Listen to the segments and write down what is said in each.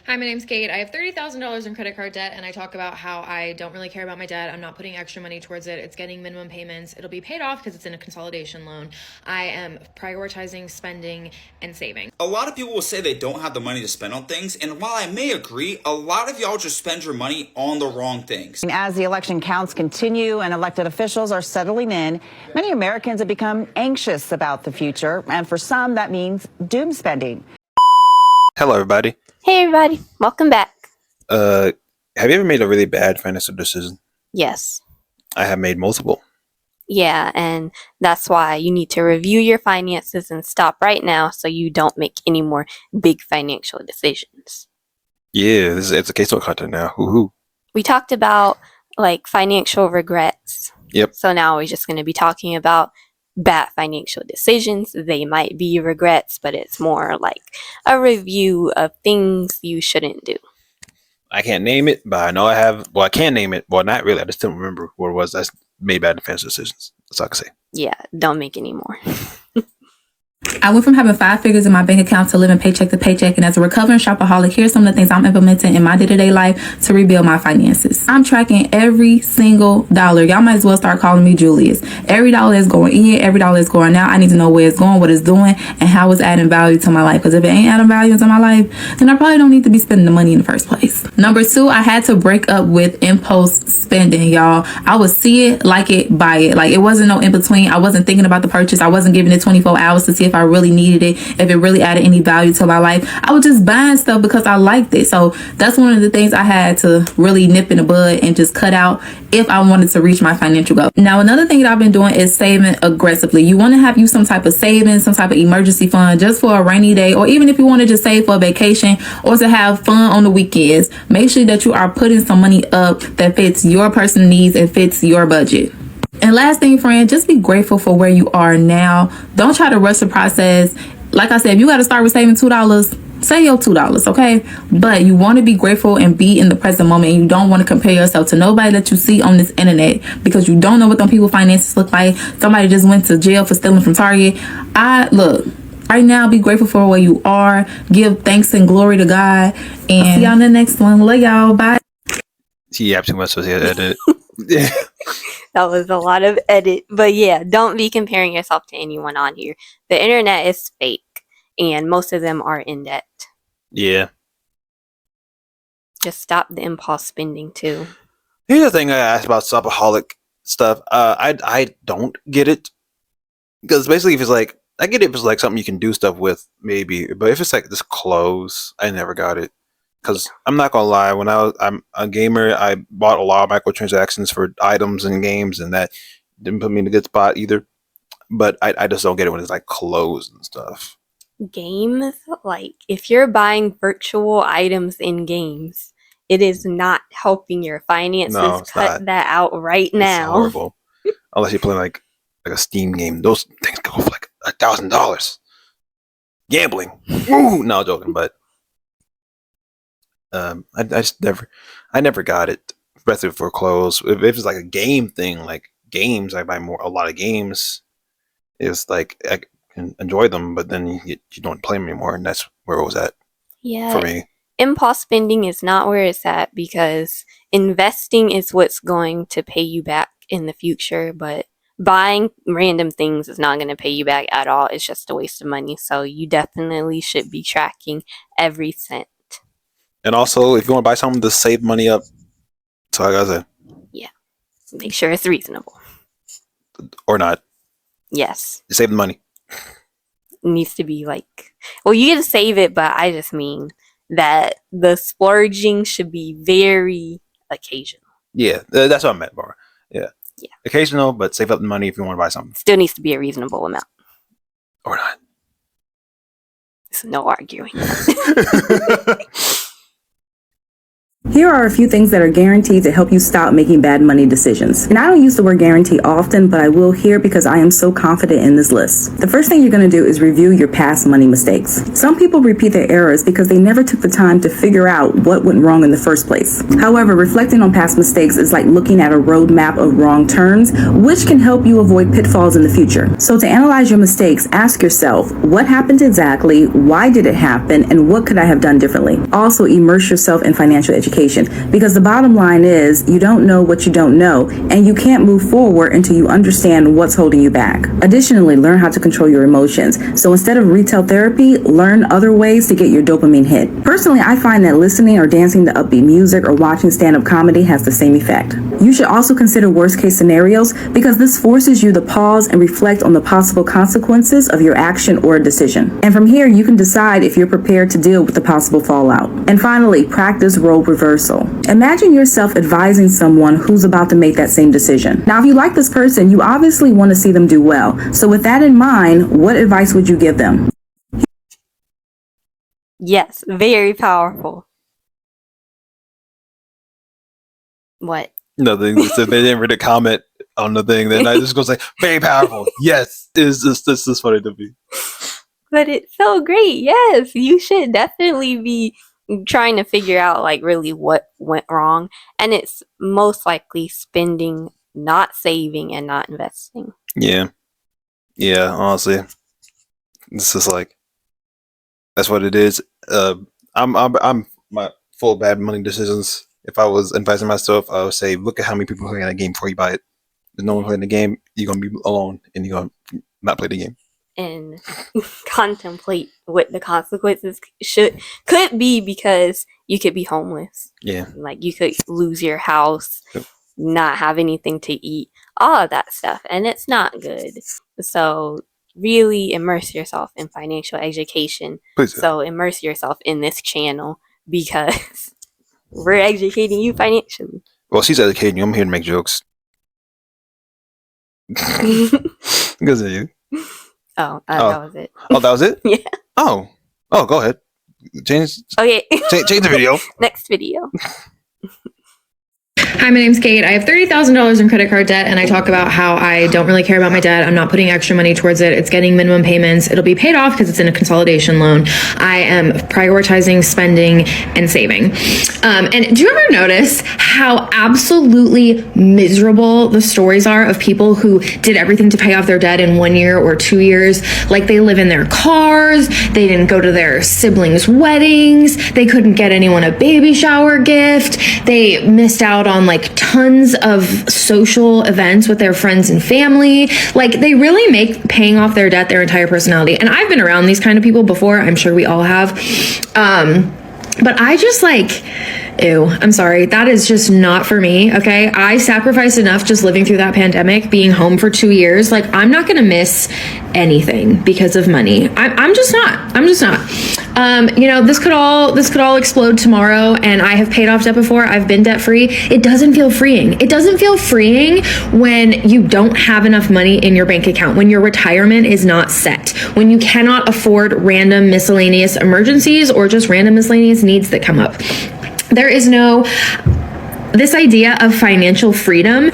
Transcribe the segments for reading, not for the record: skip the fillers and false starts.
Hi, my name's Kate. I have $30,000 in credit card debt, and I talk about how I don't really care about my debt. I'm not putting extra money towards it. It's getting minimum payments. It'll be paid off because it's in a consolidation loan. I am prioritizing spending and saving. A lot of people will say they don't have the money to spend on things, and while I may agree, a lot of y'all just spend your money on the wrong things. As the election counts continue and elected officials are settling in, many Americans have become anxious about the future, and for some, that means doom spending. Hello, everybody. Hey everybody, welcome back. Have you ever made a really bad financial decision? Yes. I have made multiple. Yeah, and that's why you need to review your finances and stop right now so you don't make any more big financial decisions. Yeah, it's a case of content now. Woohoo. We talked about like financial regrets. Yep. So now we're just going to be talking about bad financial decisions. They might be regrets, but it's more like a review of things you shouldn't do. I can't name it, but I know I have. Well, I can name it. Well, not really. I just don't remember what it was. I made bad financial decisions. That's all I can say. Yeah, don't make any more. I went from having 5 figures in my bank account to living paycheck to paycheck. And as a recovering shopaholic, here's some of the things I'm implementing in my day-to-day life to rebuild my finances. I'm tracking every single dollar. Y'all might as well start calling me Julius. Every dollar is going in, every dollar is going out. I need to know where it's going, what it's doing, and how it's adding value to my life. Because if it ain't adding value to my life, then I probably don't need to be spending the money in the first place. Number 2, I had to break up with impulse spending, y'all. I would see it, like it, buy it. Like it wasn't no in between. I wasn't thinking about the purchase. I wasn't giving it 24 hours to see if I really needed it, if it really added any value to my life. I was just buying stuff because I liked it. So that's one of the things I had to really nip in the bud and just cut out if I wanted to reach my financial goal. Now, another thing that I've been doing is saving aggressively. You want to have you some type of savings, some type of emergency fund just for a rainy day, or even if you want to just save for a vacation or to have fun on the weekends. Make sure that you are putting some money up that fits your personal needs and fits your budget. And last thing, friend, just be grateful for where you are now. Don't try to rush the process. Like I said, if you got to start with saving $2, save your $2, okay? But you want to be grateful and be in the present moment. And you don't want to compare yourself to nobody that you see on this internet because you don't know what them people's finances look like. Somebody just went to jail for stealing from Target. Look, right now, be grateful for where you are. Give thanks and glory to God. And see y'all in the next one. Love y'all. Bye. Yeah, too much was edit. Yeah. That was a lot of edit. But yeah, don't be comparing yourself to anyone on here. The internet is fake, and most of them are in debt. Yeah. Just stop the impulse spending too. Here's the thing I asked about shopaholic stuff. I don't get it because basically if it's like I get it if it's like something you can do stuff with maybe, but if it's like this clothes, I never got it. Because I'm not gonna lie, when I'm a gamer, I bought a lot of microtransactions for items and games, and that didn't put me in a good spot either. But I just don't get it when it's like clothes and stuff. Games, like if you're buying virtual items in games, it is not helping your finances. No, it's Cut not. that out right It's now. horrible. Unless you're playing like a Steam game, those things go for like $1,000. Gambling. Woo! No, joking, but I just never got it. Especially for clothes. If it's like a game thing, like games, I buy a lot of games. It's like I can enjoy them, but then you don't play them anymore, and that's where it was at Yeah, for me. impulse spending is not where it's at because investing is what's going to pay you back in the future, but buying random things is not going to pay you back at all. It's just a waste of money. So you definitely should be tracking every cent. And also, if you want to buy something, to save money up. So like I said, Yeah. Make sure it's reasonable. or not, Yes. save the money. It needs to be like, well, you get to save it, but I just mean that the splurging should be very occasional. Yeah, that's what I meant, Barbara. Yeah. Yeah. Occasional, but save up the money if you want to buy something. Still needs to be a reasonable amount. Or not. There's no arguing. Here are a few things that are guaranteed to help you stop making bad money decisions. And I don't use the word guarantee often, but I will here because I am so confident in this list. The first thing you're going to do is review your past money mistakes. Some people repeat their errors because they never took the time to figure out what went wrong in the first place. However, reflecting on past mistakes is like looking at a roadmap of wrong turns, which can help you avoid pitfalls in the future. So to analyze your mistakes, ask yourself, what happened exactly, why did it happen, and what could I have done differently? Also, immerse yourself in financial education, because the bottom line is you don't know what you don't know, and you can't move forward until you understand what's holding you back. Additionally, learn how to control your emotions. So instead of retail therapy, learn other ways to get your dopamine hit. Personally, I find that listening or dancing to upbeat music or watching stand-up comedy has the same effect. You should also consider worst-case scenarios because this forces you to pause and reflect on the possible consequences of your action or decision. And from here, you can decide if you're prepared to deal with the possible fallout. And finally, practice role reversal. Imagine yourself advising someone who's about to make that same decision. Now, if you like this person, you obviously want to see them do well. So with that in mind, what advice would you give them? Yes, very powerful. What? Nothing. Just if they didn't read a comment on the thing, then I just go say, very powerful. Yes. This is funny to me. But it's so great. Yes, you should definitely be trying to figure out like really what went wrong, and it's most likely spending, not saving, and not investing. Yeah. Honestly, this is like that's what it is. I'm my full bad money decisions. If I was advising myself, I would say, look at how many people are playing that game before you buy it. There's no one playing the game. You're gonna be alone, and you're gonna not play the game. And contemplate what the consequences could be, because you could be homeless. Yeah. Like you could lose your house, Yep. not have anything to eat, all of that stuff, and it's not good. So really immerse yourself in financial education. Please do. So immerse yourself in this channel because we're educating you financially. Well, she's educating you. I'm here to make jokes. Because of you. That was it. Oh, that was it? Yeah. Oh, go ahead. Change Okay. change the video. Next video. Hi, my name's Kate. I have $30,000 in credit card debt, and I talk about how I don't really care about my debt. I'm not putting extra money towards it. It's getting minimum payments. It'll be paid off because it's in a consolidation loan. I am prioritizing spending and saving. And do you ever notice how absolutely miserable the stories are of people who did everything to pay off their debt in 1 year or 2 years? Like they live in their cars, they didn't go to their siblings' weddings, they couldn't get anyone a baby shower gift, they missed out on like tons of social events with their friends and family. Like they really make paying off their debt their entire personality. And I've been around these kind of people before. I'm sure we all have. But I just like, ew, I'm sorry. That is just not for me. Okay. I sacrificed enough just living through that pandemic, being home for 2 years. Like I'm not going to miss anything because of money. I'm just not. This could all explode tomorrow, and I have paid off debt before. I've been debt free. It doesn't feel freeing. It doesn't feel freeing when you don't have enough money in your bank account, when your retirement is not set, when you cannot afford random miscellaneous emergencies or just random miscellaneous needs that come up. There is this idea of financial freedom.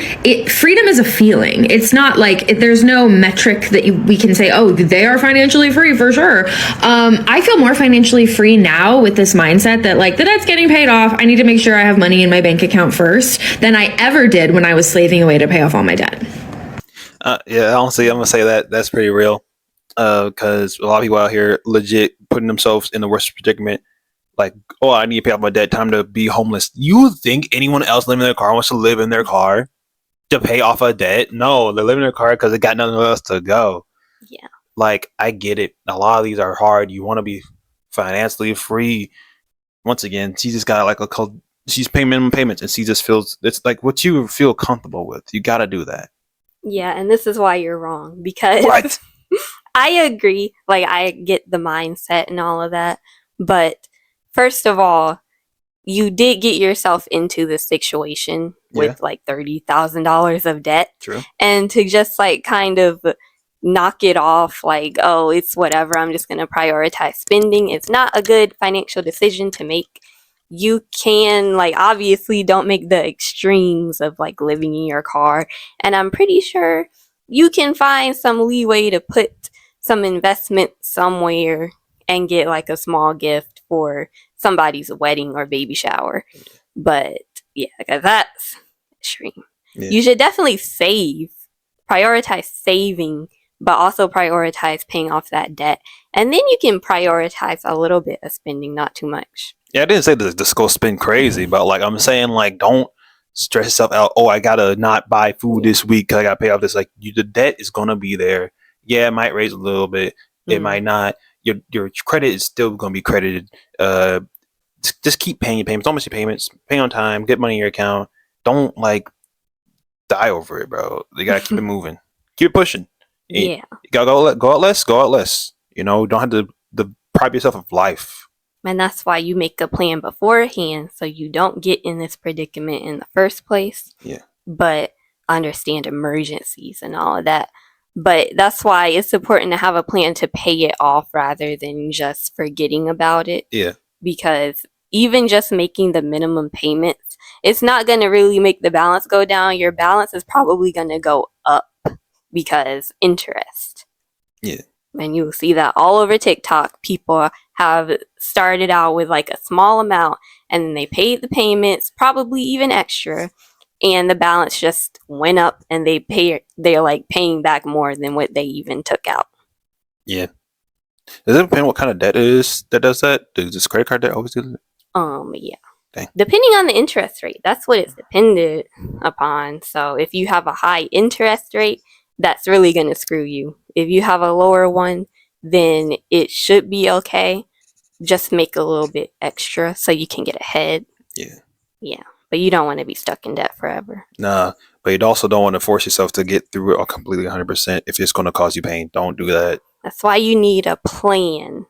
Freedom is a feeling. It's not like there's no metric that we can say, oh, they are financially free for sure. I feel more financially free now with this mindset that like the debt's getting paid off. I need to make sure I have money in my bank account first than I ever did when I was slaving away to pay off all my debt. Yeah, honestly, I'm gonna say that's pretty real. Because a lot of people out here legit putting themselves in the worst predicament. Like, oh, I need to pay off my debt. Time to be homeless. You think anyone else living in their car wants to live in their car to pay off a debt? No, they live in their car because they got nothing else to go. Yeah. Like, I get it. A lot of these are hard. You want to be financially free. Once again, she just got like she's paying minimum payments, and she just feels it's like what you feel comfortable with. You got to do that. Yeah, and this is why you're wrong, because What? I agree. Like, I get the mindset and all of that, but first of all, you did get yourself into this situation with like $30,000 of debt. True. And to just like kind of knock it off like, oh, it's whatever, I'm just going to prioritize spending. It's not a good financial decision to make. you can, like, obviously don't make the extremes of like living in your car, and I'm pretty sure you can find some leeway to put some investment somewhere and get like a small gift for somebody's wedding or baby shower. But yeah, because that's extreme. Yeah. You should definitely prioritize saving, but also prioritize paying off that debt. And then you can prioritize a little bit of spending, not too much. Yeah, I didn't say to just go spend crazy, but like I'm saying, like don't stress yourself out. Oh, I gotta not buy food this week because I gotta pay off this. Like the debt is gonna be there. Yeah, it might raise a little bit. It might not. Your credit is still gonna be credited. Just keep paying your payments. Don't miss your payments. Pay on time. Get money in your account. Don't like die over it, bro. You gotta keep it moving. Keep it pushing. Yeah. You gotta go out less. Go out less. You know, don't have to deprive yourself of life. And that's why you make a plan beforehand so you don't get in this predicament in the first place. Yeah. But understand emergencies and all of that. But that's why it's important to have a plan to pay it off rather than just forgetting about it. Yeah. Because even just making the minimum payments, it's not going to really make the balance go down. Your balance is probably going to go up because interest. Yeah. And you'll see that all over TikTok. People have started out with like a small amount and then they paid the payments, probably even extra, and the balance just went up and they're like paying back more than what they even took out. Yeah. Does it depend what kind of debt it is that does that? Does this credit card debt always do that? Yeah. Dang. Depending on the interest rate, that's what it's dependent upon. So if you have a high interest rate, that's really going to screw you. If you have a lower one, then it should be okay. Just make a little bit extra so you can get ahead. Yeah. Yeah. But you don't want to be stuck in debt forever. Nah, but you also don't want to force yourself to get through it completely 100% if it's going to cause you pain. Don't do that. That's why you need a plan.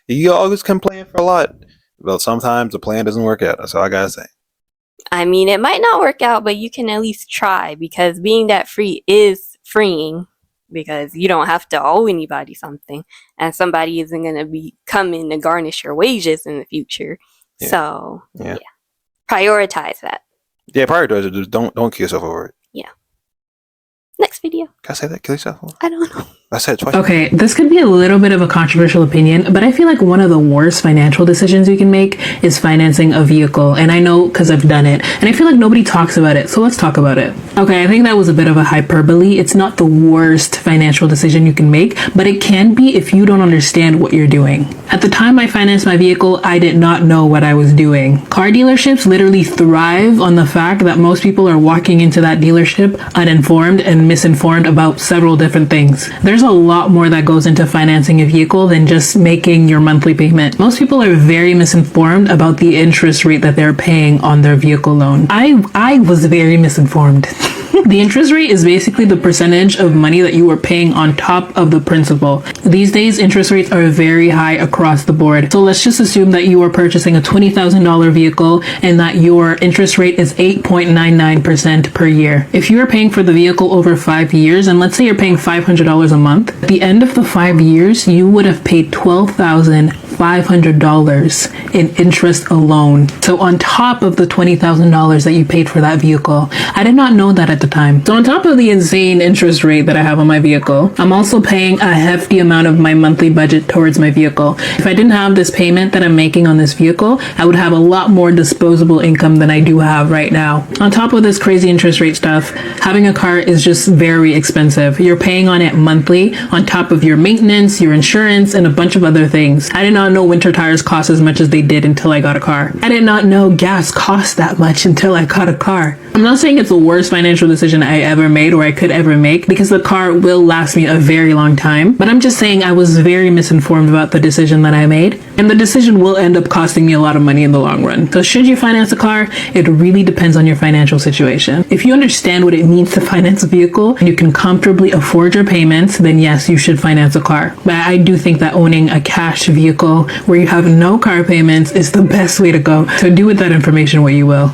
You always can plan for a lot, but sometimes the plan doesn't work out. That's all I gotta say. I mean, it might not work out, but you can at least try, because being debt free is freeing, because you don't have to owe anybody something, and somebody isn't going to be coming to garnish your wages in the future. Yeah. So Yeah. Prioritize that. Yeah, prioritize it. Just don't kill yourself over it. Yeah. Next video. Can I say that? Kill yourself over it? I don't know. I said it twice. Okay, this could be a little bit of a controversial opinion, but I feel like one of the worst financial decisions you can make is financing a vehicle. And I know because I've done it, and I feel like nobody talks about it. So let's talk about it. Okay, I think that was a bit of a hyperbole. It's not the worst financial decision you can make, but it can be if you don't understand what you're doing. At the time I financed my vehicle, I did not know what I was doing. Car dealerships literally thrive on the fact that most people are walking into that dealership uninformed and misinformed about several different things. There's a lot more that goes into financing a vehicle than just making your monthly payment. Most people are very misinformed about the interest rate that they're paying on their vehicle loan. I was very misinformed. The interest rate is basically the percentage of money that you are paying on top of the principal. These days, interest rates are very high across the board. So let's just assume that you are purchasing a $20,000 vehicle and that your interest rate is 8.99% per year. If you are paying for the vehicle over 5 years, and let's say you're paying $500 a month, at the end of the 5 years, you would have paid $12,500 in interest alone. So on top of the $20,000 that you paid for that vehicle. I did not know that at the time. So on top of the insane interest rate that I have on my vehicle, I'm also paying a hefty amount of my monthly budget towards my vehicle. If I didn't have this payment that I'm making on this vehicle, I would have a lot more disposable income than I do have right now. On top of this crazy interest rate stuff, having a car is just very expensive. You're paying on it monthly on top of your maintenance, your insurance, and a bunch of other things. I did not know winter tires cost as much as they did until I got a car. I did not know gas cost that much until I got a car. I'm not saying it's the worst financial decision I ever made or I could ever make, because the car will last me a very long time, but I'm just saying I was very misinformed about the decision that I made, and the decision will end up costing me a lot of money in the long run. So should you finance a car? It really depends on your financial situation. If you understand what it means to finance a vehicle and you can comfortably afford your payments, then yes, you should finance a car. But I do think that owning a cash vehicle where you have no car payments is the best way to go. So do with that information what you will.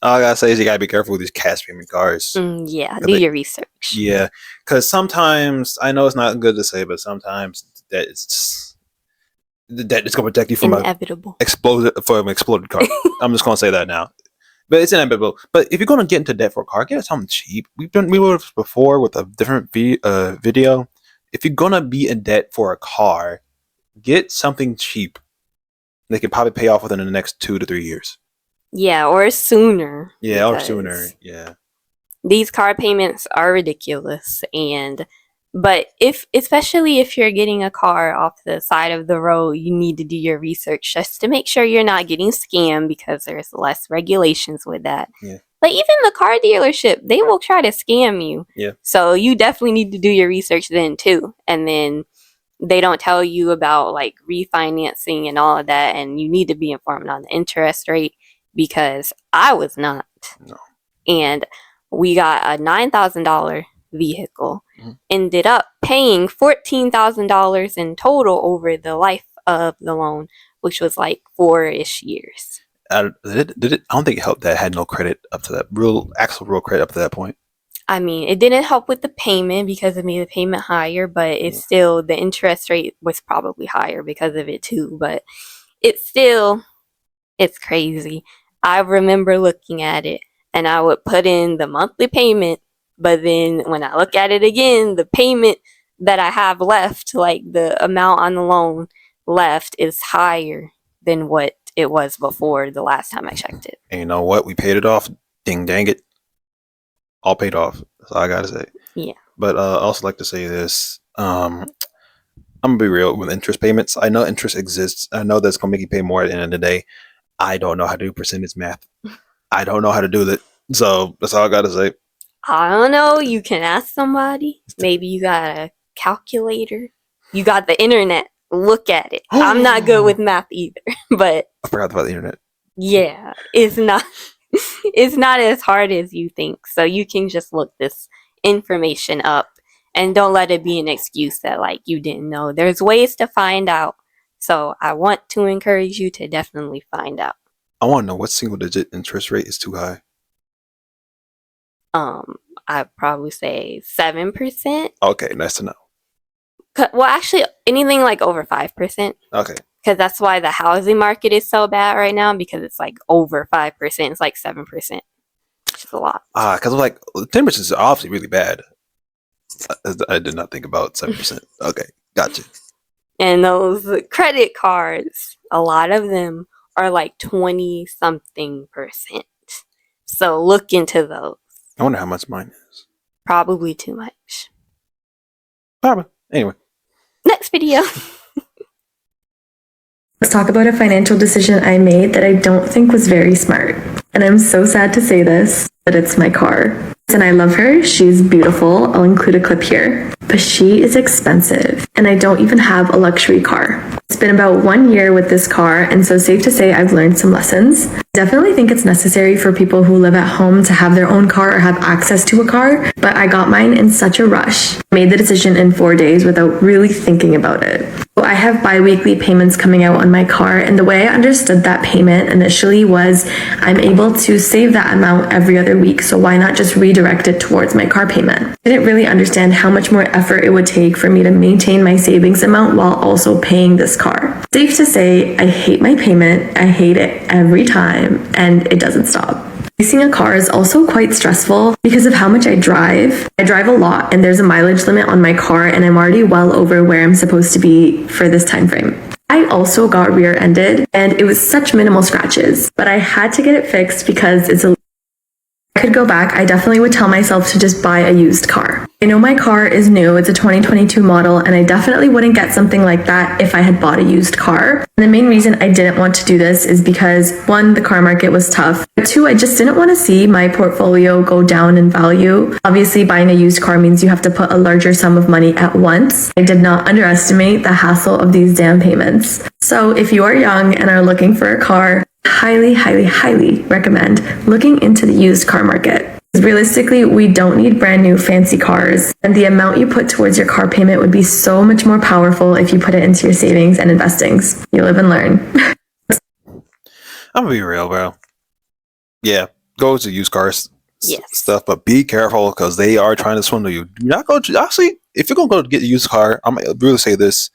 All I gotta say is you gotta be careful with these cash payment cars. Yeah, do your research. Yeah, because sometimes, I know it's not good to say, but sometimes that it's The debt is going to protect you from Inevitable. an exploded car. I'm just going to say that now. But it's inevitable. But if you're going to get into debt for a car, get something cheap. We were before with a different video. If you're going to be in debt for a car, get something cheap. They can probably pay off within the next 2 to 3 years. Yeah, or sooner. Yeah, or sooner. Yeah. These car payments are ridiculous, but especially if you're getting a car off the side of the road, you need to do your research just to make sure you're not getting scammed, because there's less regulations with that. Yeah. But even the car dealership, they will try to scam you. Yeah. So you definitely need to do your research then too. And then they don't tell you about like refinancing and all of that, and you need to be informed on the interest rate, because I was not. No. And we got a $9,000 vehicle, Mm-hmm. ended up paying $14,000 in total over the life of the loan, which was like 4-ish years. Did it? I don't think it helped that it had no credit up to that real credit up to that point. I mean, it didn't help with the payment because it made the payment higher, but it's still, the interest rate was probably higher because of it too. But it's crazy. I remember looking at it, and I would put in the monthly payment, but then when I look at it again, the payment that I have left, like the amount on the loan left, is higher than what it was before the last time I checked it. And you know what? We paid it off. Ding dang it. All paid off. That's all I gotta say. Yeah. But I also like to say this. I'm gonna be real with interest payments. I know interest exists. I know that's gonna make you pay more at the end of the day. I don't know how to do percentage math. I don't know how to do that. So that's all I gotta say. I don't know. You can ask somebody. Maybe you got a calculator. You got the internet. Look at it. I'm not good with math either, but I forgot about the internet. yeah, it's not as hard as you think. So you can just look this information up, and don't let it be an excuse that like you didn't know. There's ways to find out. So I want to encourage you to definitely find out. I want to know what single digit interest rate is too high. I'd probably say 7%. Okay, nice to know. Well, actually, anything like over 5%. Okay. Because that's why the housing market is so bad right now, because it's like over 5%. It's like 7%. Which is a lot. Because I'm like, 10% is obviously really bad. I did not think about 7%. Okay, gotcha. And those credit cards, a lot of them are like 20-something%. So look into those. I wonder how much mine is. Probably too much. Probably. Anyway. Next video. Let's talk about a financial decision I made that I don't think was very smart. And I'm so sad to say this, but it's my car. And I love her. She's beautiful. I'll include a clip here. But she is expensive, and I don't even have a luxury car. It's been about 1 year with this car, and so safe to say I've learned some lessons. I definitely think it's necessary for people who live at home to have their own car or have access to a car, but I got mine in such a rush. I made the decision in 4 days without really thinking about it. So I have bi-weekly payments coming out on my car, and the way I understood that payment initially was I'm able to save that amount every other week, so why not just redirect it towards my car payment? I didn't really understand how much more effort it would take for me to maintain my savings amount while also paying this car. Safe to say, I hate my payment, I hate it every time, and it doesn't stop. Leasing a car is also quite stressful because of how much I drive. I drive a lot, and there's a mileage limit on my car, and I'm already well over where I'm supposed to be for this time frame. I also got rear-ended, and it was such minimal scratches, but I had to get it fixed because it's a I could go back, I definitely would tell myself to just buy a used car. I know my car is new, it's a 2022 model, and I definitely wouldn't get something like that if I had bought a used car. And the main reason I didn't want to do this is because 1, the car market was tough, but 2, I just didn't want to see my portfolio go down in value. Obviously, buying a used car means you have to put a larger sum of money at once. I did not underestimate the hassle of these down payments. So if you are young and are looking for a car, highly, highly, highly recommend looking into the used car market. Realistically, we don't need brand new fancy cars, and the amount you put towards your car payment would be so much more powerful if you put it into your savings and investings. You live and learn. I'm gonna be real, bro. Yeah, go to used cars Yes. stuff, but be careful because they are trying to swindle you. Do not go to, actually, if you're gonna go get a used car, I'm gonna really say this: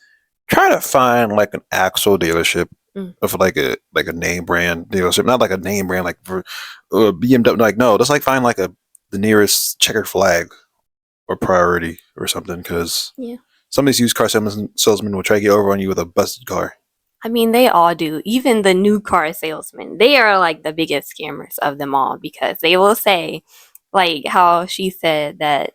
try to find like an actual dealership Mm. of like a name brand dealership, not like a name brand like for BMW. Like no, just like find like the nearest checkered flag or Priority or something, because Yeah. some of these used car salesmen will try to get over on you with a busted car. I mean, they all do. Even the new car salesmen, they are like the biggest scammers of them all because they will say, like how she said that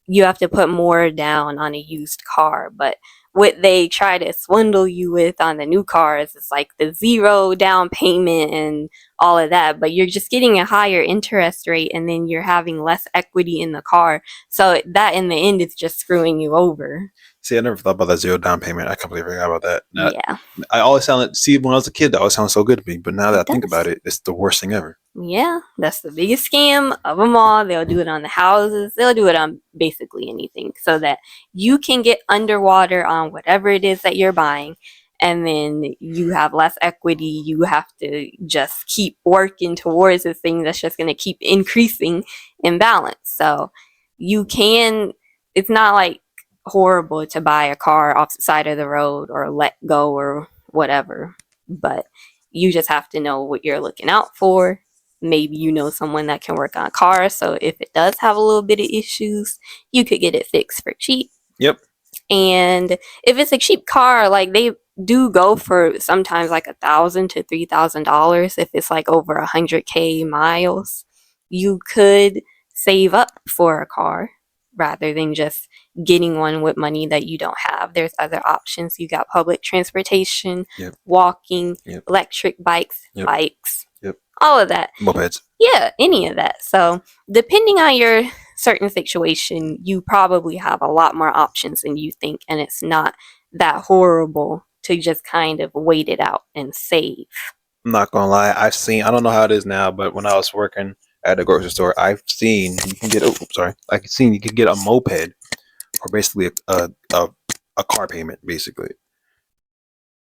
you have to put more down on a used car, but what they try to swindle you with on the new cars is like the zero down payment and all of that, but you're just getting a higher interest rate and then you're having less equity in the car. So that in the end is just screwing you over. See, I never thought about that zero down payment. I completely forgot about that. Yeah. I always sounded, see, when I was a kid, that always sounded so good to me. But now that It I think does. about it, it's the worst thing ever. Yeah, that's the biggest scam of them all. They'll do it on the houses. They'll do it on basically anything so that you can get underwater on whatever it is that you're buying. And then you have less equity. You have to just keep working towards this thing that's just going to keep increasing in balance. So you can, it's not like horrible to buy a car off the side of the road or let go or whatever. But you just have to know what you're looking out for. Maybe you know someone that can work on cars, so if it does have a little bit of issues, you could get it fixed for cheap. Yep. And if it's a cheap car, like they do go for sometimes like $1,000 to $3,000 if it's like over 100K miles. You could save up for a car rather than just getting one with money that you don't have. There's other options. You got public transportation, Yep. walking, Yep. electric bikes, Yep. bikes, Yep. all of that. Mopeds. Yeah, any of that. So depending on your certain situation, you probably have a lot more options than you think, and it's not that horrible to just kind of wait it out and save. I'm not gonna lie. I don't know how it is now, but when I was working at a grocery store, I've seen you can get. I've seen you can get a moped for basically a car payment, basically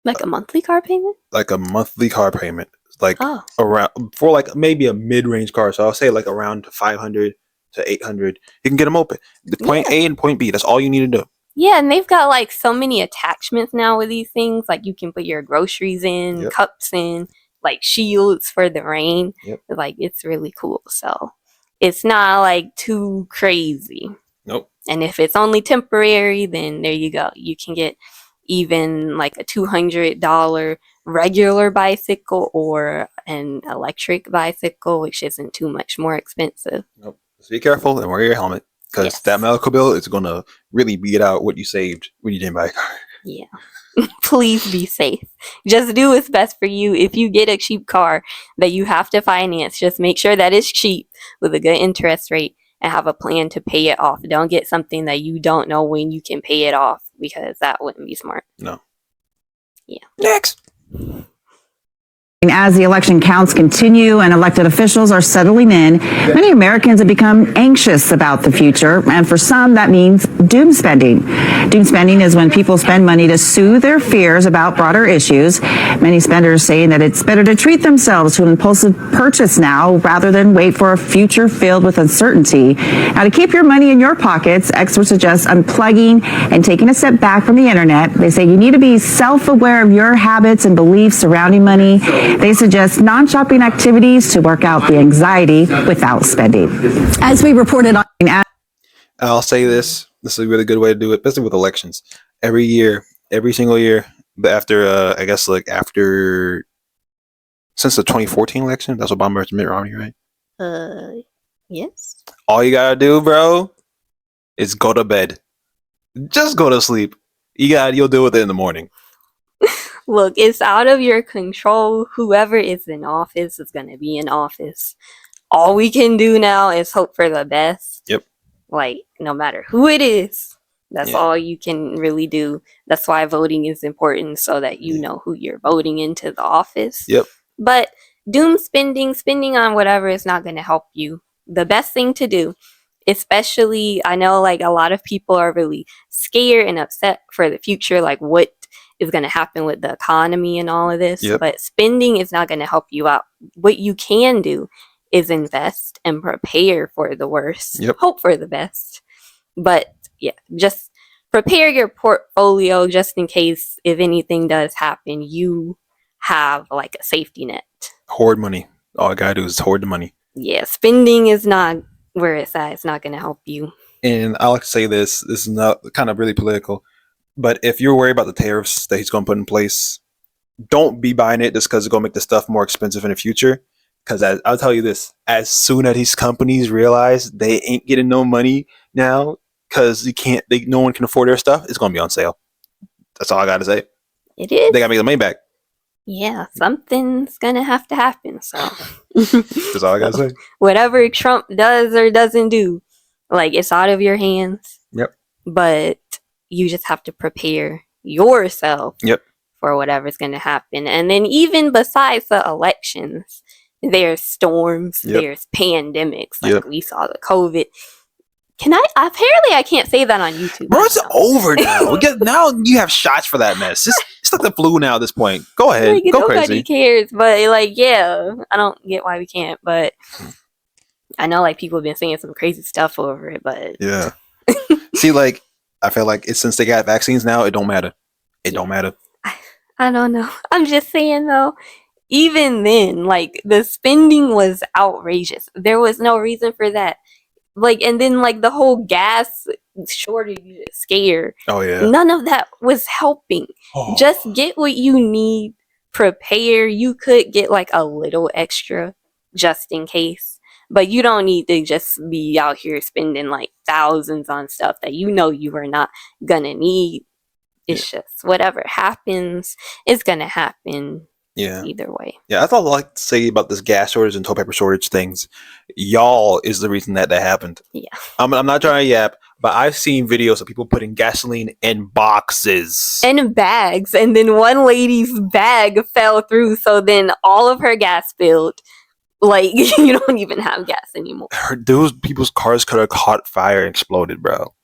Like a monthly car payment? like a monthly car payment, like Oh. around for like maybe a mid-range car. So I'll say like around 500 to 800. You can get a moped. The point A and point B. That's all you need to do. Yeah, and they've got like so many attachments now with these things. Like you can put your groceries in, Yep. cups in, like shields for the rain. Yep. Like it's really cool. So it's not like too crazy. Nope. And if it's only temporary, then there you go. You can get even like a $200 regular bicycle or an electric bicycle, which isn't too much more expensive. Nope. Just be careful and wear your helmet, because Yes. that medical bill is gonna really beat out what you saved when you didn't buy a car. Yeah. Please be safe. Just do what's best for you. If you get a cheap car that you have to finance, just make sure that it's cheap with a good interest rate and have a plan to pay it off. Don't get something that you don't know when you can pay it off, because that wouldn't be smart. No. Yeah. Next. As the election counts continue and elected officials are settling in, many Americans have become anxious about the future, and for some that means doom spending. Doom spending is when people spend money to soothe their fears about broader issues. Many spenders saying that it's better to treat themselves to an impulsive purchase now rather than wait for a future filled with uncertainty. Now, to keep your money in your pockets, experts suggest unplugging and taking a step back from the internet. They say you need to be self-aware of your habits and beliefs surrounding money. They suggest non-shopping activities to work out the anxiety without spending. As we reported on... I'll say this. This is a really good way to do it, especially with elections. Every year, every single year, but after, I guess, like after, since the 2014 election, that's Obama versus Mitt Romney, right? Yes. All you gotta do, bro, is go to bed. Just go to sleep. You'll deal with it in the morning. Look, it's out of your control. Whoever is in office is going to be in office. All we can do now is hope for the best. Yep. Like, no matter who it is, that's Yeah. all you can really do. That's why voting is important, so that you know who you're voting into the office. Yep. But doom spending on whatever is not going to help you. The best thing to do, especially, I know like a lot of people are really scared and upset for the future, like what is going to happen with the economy and all of this. Yep. But spending is not going to help you out. What you can do is invest and prepare for the worst. Yep. Hope for the best. But yeah, just prepare your portfolio just in case if anything does happen, you have like a safety net. Hoard money. All I gotta do is hoard the money. Yeah, spending is not where it's at. It's not going to help you. And I like to say this is not kind of really political, but if you're worried about the tariffs that he's going to put in place, don't be buying it just because it's going to make the stuff more expensive in the future. Because I'll tell you this, as soon as these companies realize they ain't getting no money now because no one can afford their stuff, it's going to be on sale. That's all I got to say. It is. They got to make the money back. Yeah, something's going to have to happen. So That's all I got to say. Whatever Trump does or doesn't do, like, it's out of your hands. Yep. But you just have to prepare yourself for whatever's going to happen. And then even besides the elections, there's storms, there's pandemics, like we saw the COVID. Apparently I can't say that on YouTube. Bro, it's over now. Now you have shots for that mess. It's like the flu now at this point. Go ahead. Like, go nobody crazy. cares. But like, yeah, I don't get why we can't. But I know like people have been saying some crazy stuff over it. But yeah. See, like, I feel like since they got vaccines now, it don't matter. It don't matter. I don't know. I'm just saying though, even then, like, the spending was outrageous. There was no reason for that. Like, and then like the whole gas shortage scare. Oh yeah. None of that was helping. Oh. Just get what you need. Prepare. You could get like a little extra just in case. But you don't need to just be out here spending like thousands on stuff that you know you are not gonna need. It's just whatever happens, it's gonna happen. Yeah. Either way. Yeah, I thought I'd like to say about this gas shortage and toilet paper shortage things. Y'all is the reason that happened. Yeah. I'm not trying to yap, but I've seen videos of people putting gasoline in boxes. And bags. And then one lady's bag fell through, so then all of her gas spilled. Like, you don't even have gas anymore. Those people's cars could have caught fire and exploded, bro.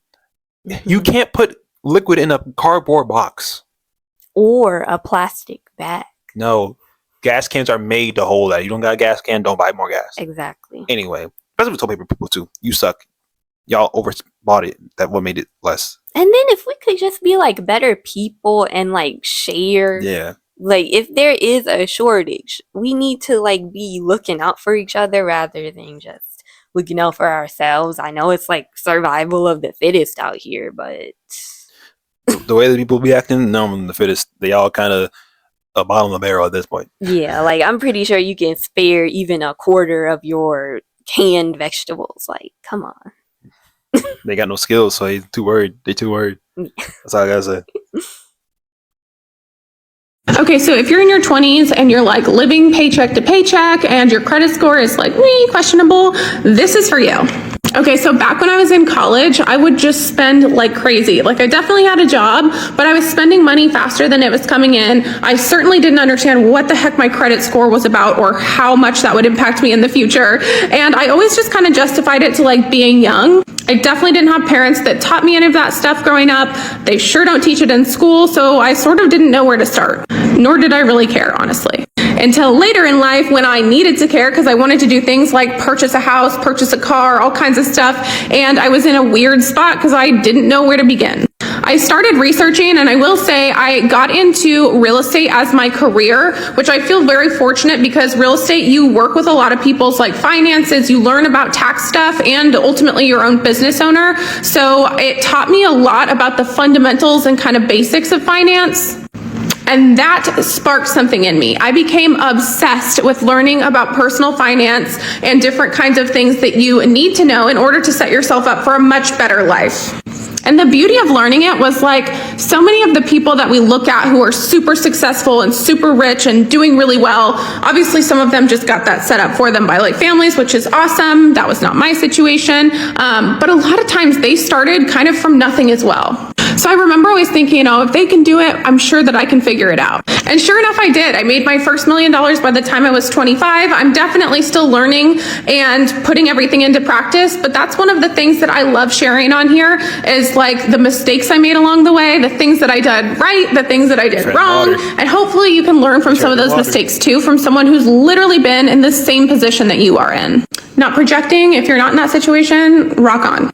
You can't put liquid in a cardboard box. Or a plastic bag. No. Gas cans are made to hold that. You don't got a gas can, don't buy more gas. Exactly. Anyway, especially with toilet paper people too. You suck. Y'all overbought it. That what made it less. And then if we could just be like better people and like share. Yeah. Like, if there is a shortage, we need to like be looking out for each other rather than just looking out for ourselves. I know it's like survival of the fittest out here, but The way that people be acting, no one the fittest. They all kind of a bottom of the barrel at this point. yeah, like I'm pretty sure you can spare even a quarter of your canned vegetables. Like, come on. They got no skills, so they too worried. That's all I gotta say. Okay, so if you're in your 20s and you're like living paycheck to paycheck and your credit score is like questionable, this is for you. Okay, so back when I was in college, I would just spend like crazy. Like, I definitely had a job, but I was spending money faster than it was coming in. I certainly didn't understand what the heck my credit score was about or how much that would impact me in the future. And I always just kind of justified it to like being young. I definitely didn't have parents that taught me any of that stuff growing up. They sure don't teach it in school, so I sort of didn't know where to start. Nor did I really care, honestly. Until later in life when I needed to care because I wanted to do things like purchase a house, purchase a car, all kinds of stuff. And I was in a weird spot because I didn't know where to begin. I started researching, and I will say I got into real estate as my career, which I feel very fortunate because real estate, you work with a lot of people's like finances, you learn about tax stuff, and ultimately your own business owner. So it taught me a lot about the fundamentals and kind of basics of finance. And that sparked something in me. I became obsessed with learning about personal finance and different kinds of things that you need to know in order to set yourself up for a much better life. And the beauty of learning it was like so many of the people that we look at who are super successful and super rich and doing really well, obviously some of them just got that set up for them by like families, which is awesome. That was not my situation. But a lot of times they started kind of from nothing as well. So I remember always thinking, if they can do it, I'm sure that I can figure it out. And sure enough, I did. I made my first $1 million by the time I was 25. I'm definitely still learning and putting everything into practice. But that's one of the things that I love sharing on here is like the mistakes I made along the way, the things that I did right, the things that I did wrong. And hopefully you can learn from some of those mistakes too, from someone who's literally been in the same position that you are in. not projecting. If you're not in that situation, rock on.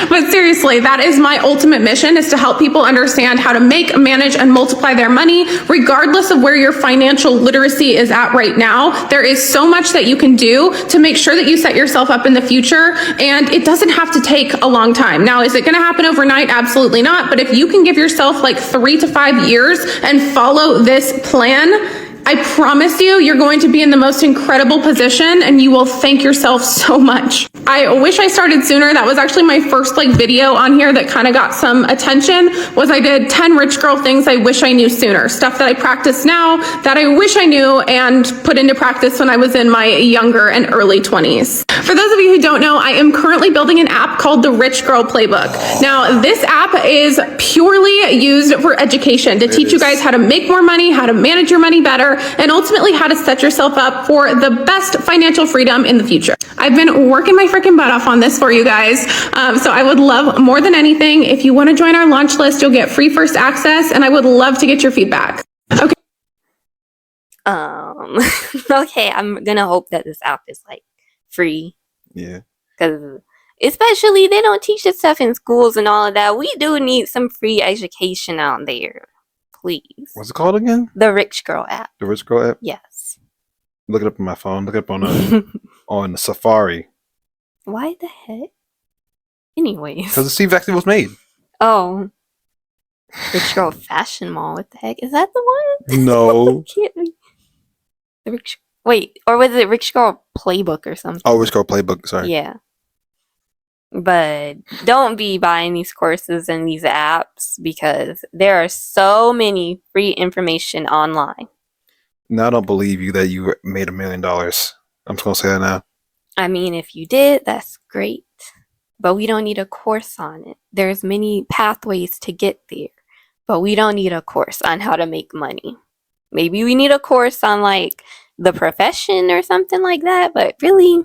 But seriously, that is my ultimate mission, is to help people understand how to make, manage, and multiply their money, regardless of where your financial literacy is at right now. There is so much that you can do to make sure that you set yourself up in the future, and it doesn't have to take a long time. Now, is it going to happen overnight? Absolutely not. But if you can give yourself like 3 to 5 years and follow this plan, I promise you, you're going to be in the most incredible position, and you will thank yourself so much. I wish I started sooner. That was actually my first video on here that kind of got some attention, was I did 10 rich girl things I wish I knew sooner. Stuff that I practice now that I wish I knew and put into practice when I was in my younger and early 20s. For those of you who don't know, I am currently building an app called the Rich Girl Playbook. Now, this app is purely used for education, to teach you guys how to make more money, how to manage your money better, and ultimately how to set yourself up for the best financial freedom in the future. I've been working my freaking butt off on this for you guys. So I would love more than anything, if you want to join our launch list, you'll get free first access, and I would love to get your feedback. Okay. Okay, I'm gonna hope that this app is free. Yeah. Because especially they don't teach this stuff in schools and all of that. We do need some free education out there. Please. What's it called again? The Rich Girl app. The Rich Girl app? Yes. Look it up on my phone. Look it up on on Safari. Why the heck? Anyways. Because see exactly what's made. Oh. Rich Girl Fashion Mall. What the heck? Is that the one? No. Can't be. The Rich. Wait, or was it Rich Girl Playbook or something? Oh, Rich Girl Playbook. Sorry. Yeah. But don't be buying these courses and these apps, because there are so many free information online. Now I don't believe you that you made $1 million. I'm just going to say that now. I mean, if you did, that's great. But we don't need a course on it. There's many pathways to get there. But we don't need a course on how to make money. Maybe we need a course on the profession or something like that. But really,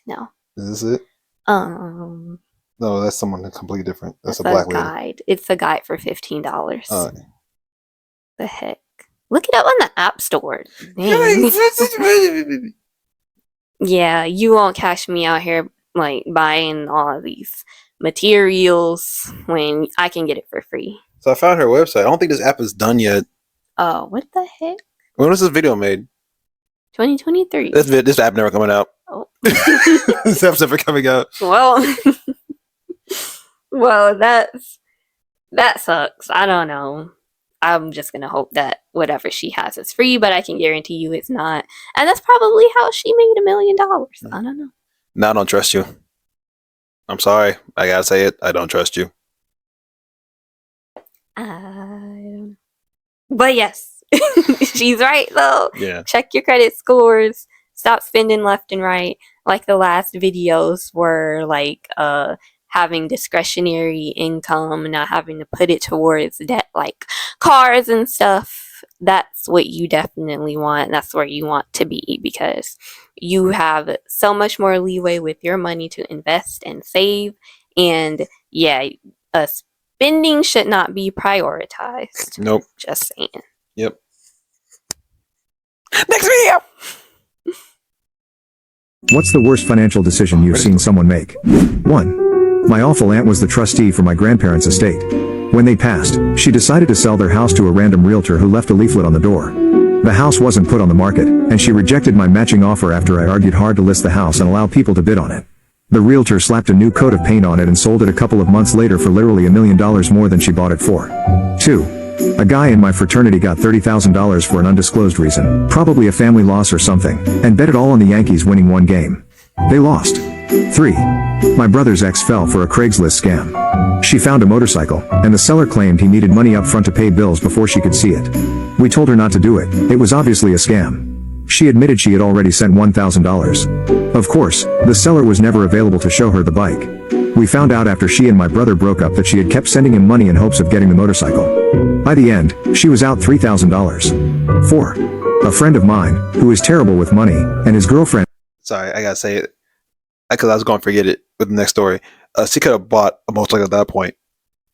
no. Is this it? No, that's someone completely different. That's a black guide. Lady. It's a guide for $15. Okay. The heck? Look it up on the App Store. Dang. Yeah, you won't catch me out here buying all of these materials when I can get it for free. So I found her website. I don't think this app is done yet. Oh, what the heck? When was this video made? 2023. This app never coming out. Oh. This app's never coming out. Well, that sucks. I don't know. I'm just gonna hope that whatever she has is free, but I can guarantee you it's not. And that's probably how she made $1 million. I don't know. No, I don't trust you. I'm sorry. I gotta say it. I don't trust you. But yes, she's right though. Yeah. Check your credit scores. Stop spending left and right. The last videos were having discretionary income, not having to put it towards debt, cars and stuff. That's what you definitely want. That's where you want to be, because you have so much more leeway with your money to invest and save. And yeah, spending should not be prioritized. Nope. Just saying. Yep. Next video! What's the worst financial decision you've seen someone make? 1. My awful aunt was the trustee for my grandparents' estate. When they passed, she decided to sell their house to a random realtor who left a leaflet on the door. The house wasn't put on the market, and she rejected my matching offer after I argued hard to list the house and allow people to bid on it. The realtor slapped a new coat of paint on it and sold it a couple of months later for literally $1 million more than she bought it for. 2. A guy in my fraternity got $30,000 for an undisclosed reason, probably a family loss or something, and bet it all on the Yankees winning one game. They lost. 3. My brother's ex fell for a Craigslist scam. She found a motorcycle, and the seller claimed he needed money up front to pay bills before she could see it. We told her not to do it. It was obviously a scam. She admitted she had already sent $1,000. Of course, the seller was never available to show her the bike. We found out after she and my brother broke up that she had kept sending him money in hopes of getting the motorcycle. By the end, she was out $3,000. 4. A friend of mine, who is terrible with money, and his girlfriend... Sorry, I gotta say it. Because I was going to forget it with the next story. She could have bought a motorcycle at that point.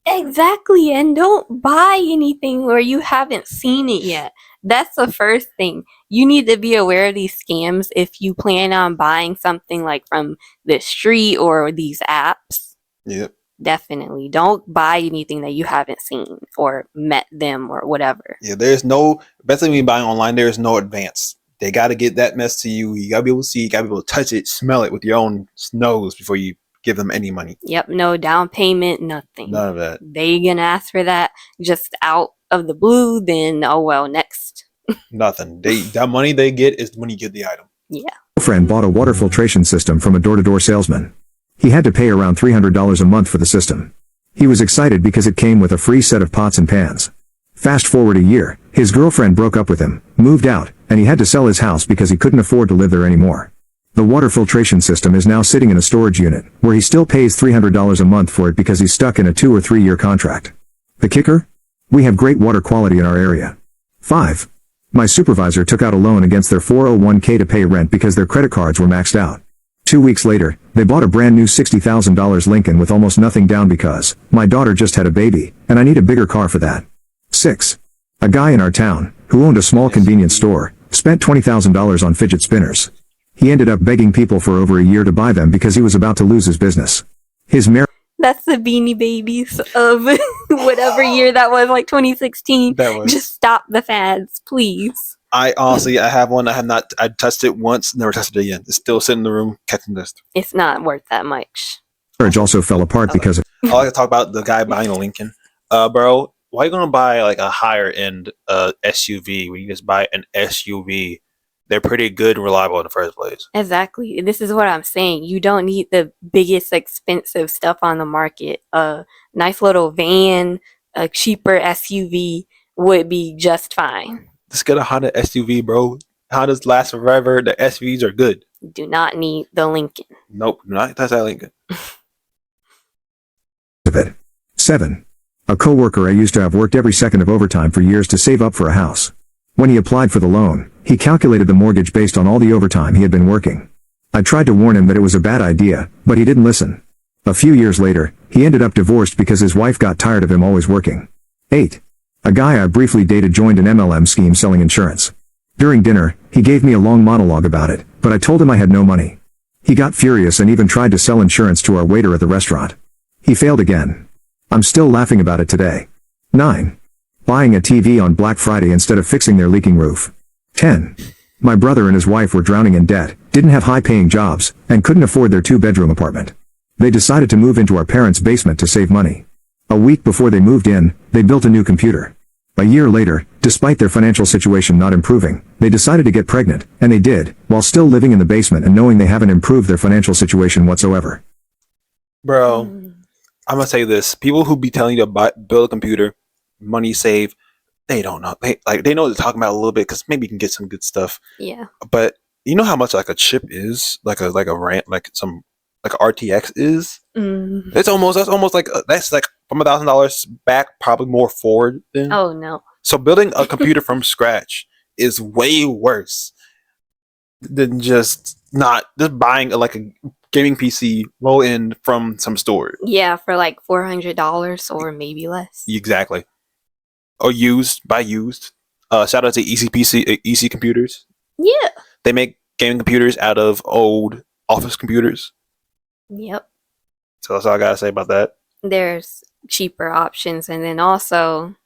Exactly, and don't buy anything where you haven't seen it yet. That's the first thing. you need to be aware of these scams if you plan on buying something like from the street or these apps. Yep. Definitely don't buy anything that you haven't seen or met them or whatever. Yeah, there's no, basically when you're buying online, there's no advance. They got to get that mess to you. You got to be able to see, you got to be able to touch it, smell it with your own nose before you give them any money. Yep, no down payment, nothing. None of that. They gonna ask for that just out of the blue, then oh well, next. Nothing. That money they get is when you get the item. Yeah. A friend bought a water filtration system from a door-to-door salesman. He had to pay around $300 a month for the system. He was excited because it came with a free set of pots and pans. Fast forward a year, his girlfriend broke up with him, moved out, and he had to sell his house because he couldn't afford to live there anymore. The water filtration system is now sitting in a storage unit, where he still pays $300 a month for it because he's stuck in a 2 or 3 year contract. The kicker? We have great water quality in our area. 5. My supervisor took out a loan against their 401k to pay rent because their credit cards were maxed out. 2 weeks later, they bought a brand new $60,000 Lincoln with almost nothing down because my daughter just had a baby, and I need a bigger car for that. 6. A guy in our town, who owned a small convenience store, spent $20,000 on fidget spinners. He ended up begging people for over a year to buy them because he was about to lose his business. His That's the Beanie Babies of whatever year that was, like 2016. That was. Just stop the fads, please. I have one. I touched it once, never touched it again. It's still sitting in the room, catching dust. It's not worth that much. marriage also fell apart because of... I like to talk about the guy buying a Lincoln. Bro, why are you gonna buy like a higher end SUV when you just buy an SUV? They're pretty good and reliable in the first place. Exactly. This is what I'm saying. You don't need the biggest expensive stuff on the market. A nice little van, a cheaper SUV would be just fine. Just get a Honda SUV, bro. Hondas last forever. The SUVs are good. Do not need the Lincoln. Nope, not touch that Lincoln. of it. 7. A coworker I used to have worked every second of overtime for years to save up for a house. When he applied for the loan, he calculated the mortgage based on all the overtime he had been working. I tried to warn him that it was a bad idea, but he didn't listen. A few years later, he ended up divorced because his wife got tired of him always working. 8. A guy I briefly dated joined an MLM scheme selling insurance. During dinner, he gave me a long monologue about it, but I told him I had no money. He got furious and even tried to sell insurance to our waiter at the restaurant. He failed again. I'm still laughing about it today. 9. Buying a TV on Black Friday instead of fixing their leaking roof. 10. My brother and his wife were drowning in debt, didn't have high-paying jobs, and couldn't afford their 2-bedroom apartment. They decided to move into our parents' basement to save money. A week before they moved in, they built a new computer. A year later, despite their financial situation not improving, they decided to get pregnant, and they did, while still living in the basement and knowing they haven't improved their financial situation whatsoever. Bro, I'm gonna say this. People who be telling you to build a computer, money save, they don't know. They know what they're talking about a little bit because maybe you can get some good stuff. Yeah. But you know how much like a chip is, like a RTX is. That's almost like that's like from $1,000 back, probably more forward than. Oh no. So building a computer from scratch is way worse than just buying like a gaming PC low end from some store. Yeah, for like $400 or maybe less. Exactly. Or used. Shout out to EC Computers. Yeah. They make gaming computers out of old office computers. Yep. So that's all I gotta say about that. There's cheaper options, and then also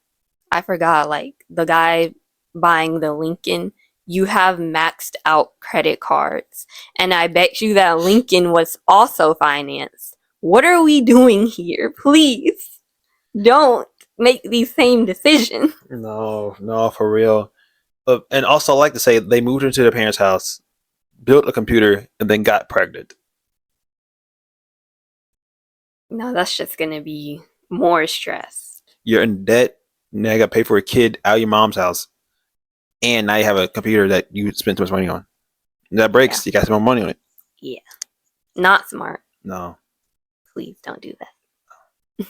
I forgot, like the guy buying the Lincoln, you have maxed out credit cards, and I bet you that Lincoln was also financed. What are we doing here? Please don't make these same decisions. No, for real. And also, I like to say they moved into their parents' house, built a computer, and then got pregnant. No, that's just gonna be more stress. You're in debt. Now you got to pay for a kid out of your mom's house, and now you have a computer that you spent too much money on. And that breaks. Yeah. You got some more money on it. Yeah, not smart. No, please don't do that.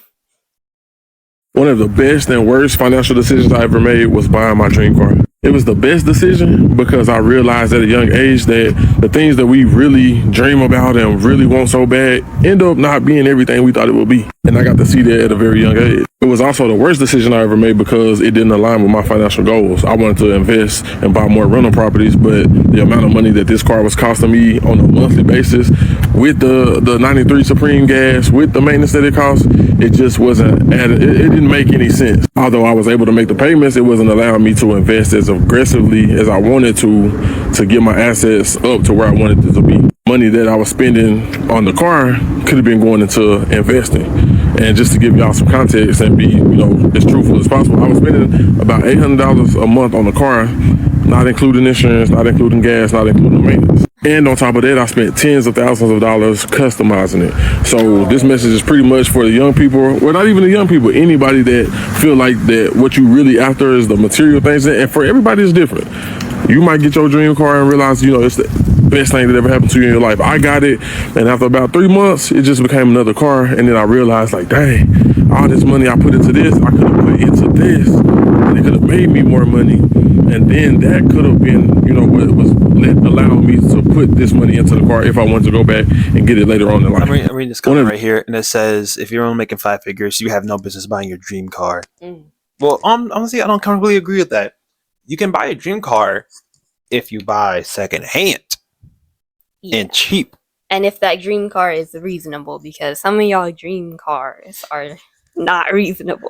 One of the best and worst financial decisions I ever made was buying my dream car. It was the best decision because I realized at a young age that the things that we really dream about and really want so bad end up not being everything we thought it would be. And I got to see that at a very young age. It was also the worst decision I ever made because it didn't align with my financial goals. I wanted to invest and buy more rental properties, but the amount of money that this car was costing me on a monthly basis with the 93 Supreme gas, with the maintenance that it cost, it just wasn't added. It didn't make any sense. Although I was able to make the payments, it wasn't allowing me to invest as aggressively as I wanted to get my assets up to where I wanted it to be. Money that I was spending on the car could have been going into investing. And just to give y'all some context and be, as truthful as possible, I was spending about $800 a month on the car, not including insurance, not including gas, not including maintenance. And on top of that, I spent tens of thousands of dollars customizing it. So this message is pretty much for the young people, well, not even the young people, anybody that feel like that what you really after is the material things. And for everybody, it's different. You might get your dream car and realize, it's the best thing that ever happened to you in your life. I got it, and after about 3 months, it just became another car. And then I realized, like, dang, all this money I put into this, I could have put into this, and it could have made me more money. And then that could have been, what was allowing me to put this money into the car if I wanted to go back and get it later on in life. I read this comment right here, and it says, if you're only making 5 figures, you have no business buying your dream car. Well, honestly, I don't completely agree with that. You can buy a dream car if you buy secondhand and cheap. And if that dream car is reasonable, because some of y'all dream cars are not reasonable.